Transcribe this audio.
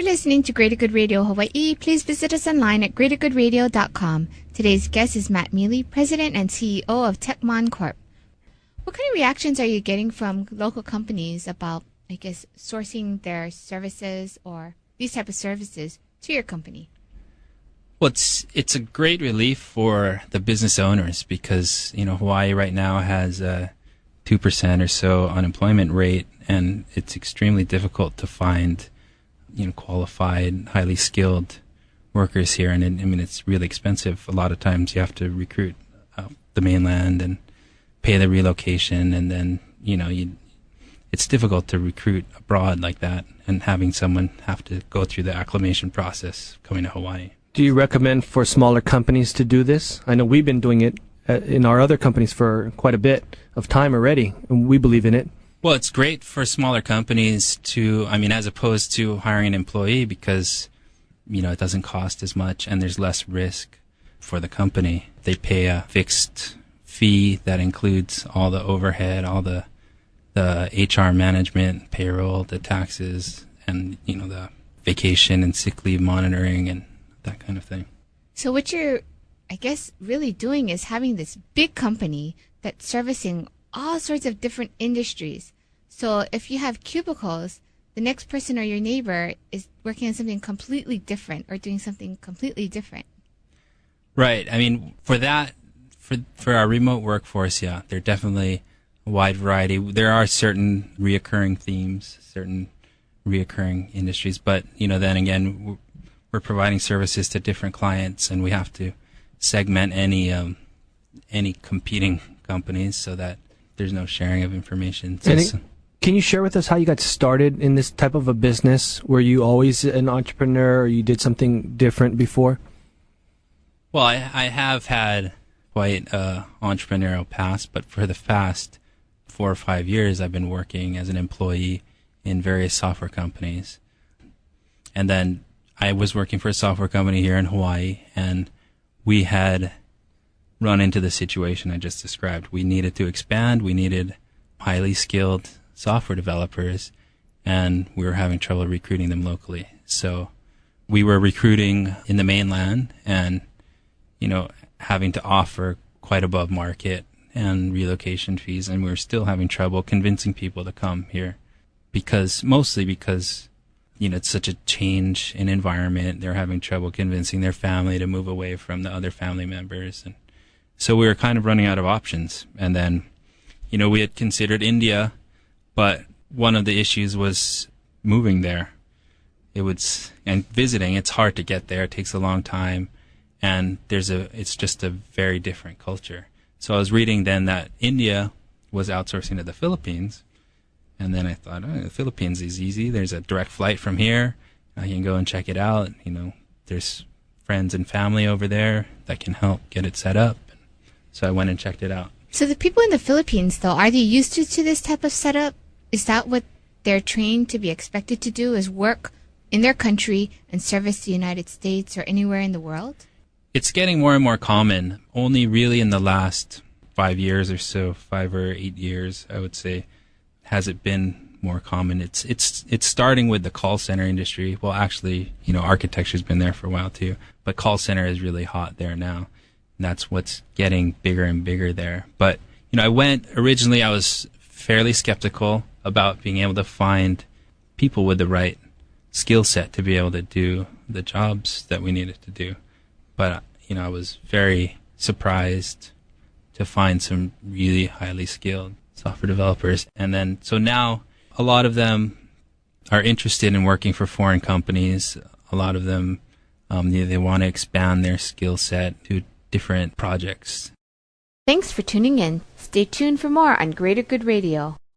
You're listening to Greater Good Radio Hawaii. Please visit us online at greatergoodradio.com. Today's guest is Matt Meelee, President and CEO of Techmonde Corp. What kind of reactions are you getting from local companies about, sourcing their services or these type of services to your company? Well, it's a great relief for the business owners because, Hawaii right now has a 2% or so unemployment rate, and it's extremely difficult to find qualified, highly skilled workers here. And it's really expensive. A lot of times you have to recruit the mainland and pay the relocation. And then, it's difficult to recruit abroad like that and having someone have to go through the acclimation process coming to Hawaii. Do you recommend for smaller companies to do this? I know we've been doing it in our other companies for quite a bit of time already, and we believe in it. Well, it's great for smaller companies to, as opposed to hiring an employee because, it doesn't cost as much and there's less risk for the company. They pay a fixed fee that includes all the overhead, all the HR management, payroll, the taxes, and, the vacation and sick leave monitoring and that kind of thing. So what you're, really doing is having this big company that's servicing all sorts of different industries. So if you have cubicles, the next person or your neighbor is working on something completely different or doing something completely different. Right. For that, for our remote workforce, yeah, there are definitely a wide variety. There are certain reoccurring themes, certain reoccurring industries, but, then again, we're providing services to different clients, and we have to segment any competing companies so that there's no sharing of information. Can you share with us how you got started in this type of a business? Were you always an entrepreneur, or you did something different before? Well, I have had quite an entrepreneurial past, but for the past 4 or 5 years, I've been working as an employee in various software companies. And then I was working for a software company here in Hawaii, and we had run into the situation I just described. We needed to expand. We needed highly skilled software developers, and we were having trouble recruiting them locally. So we were recruiting in the mainland and, having to offer quite above market and relocation fees, and we were still having trouble convincing people to come here mostly because it's such a change in environment. They're having trouble convincing their family to move away from the other family members. And so we were kind of running out of options. And then, we had considered India, but one of the issues was moving there. And visiting, it's hard to get there. It takes a long time. And it's just a very different culture. So I was reading then that India was outsourcing to the Philippines. And then I thought, the Philippines is easy. There's a direct flight from here. I can go and check it out. There's friends and family over there that can help get it set up. So I went and checked it out. So the people in the Philippines, though, are they used to this type of setup? Is that what they're trained to be expected to do, is work in their country and service the United States or anywhere in the world? It's getting more and more common. Only really in the last 5 years or so, 5 or 8 years, I would say, has it been more common. It's starting with the call center industry. Well, actually, architecture's been there for a while too, but call center is really hot there now. And that's what's getting bigger and bigger there. But, I was fairly skeptical about being able to find people with the right skill set to be able to do the jobs that we needed to do. But, I was very surprised to find some really highly skilled software developers. And then, so now a lot of them are interested in working for foreign companies. A lot of them, they want to expand their skill set to different projects. Thanks for tuning in. Stay tuned for more on Greater Good Radio.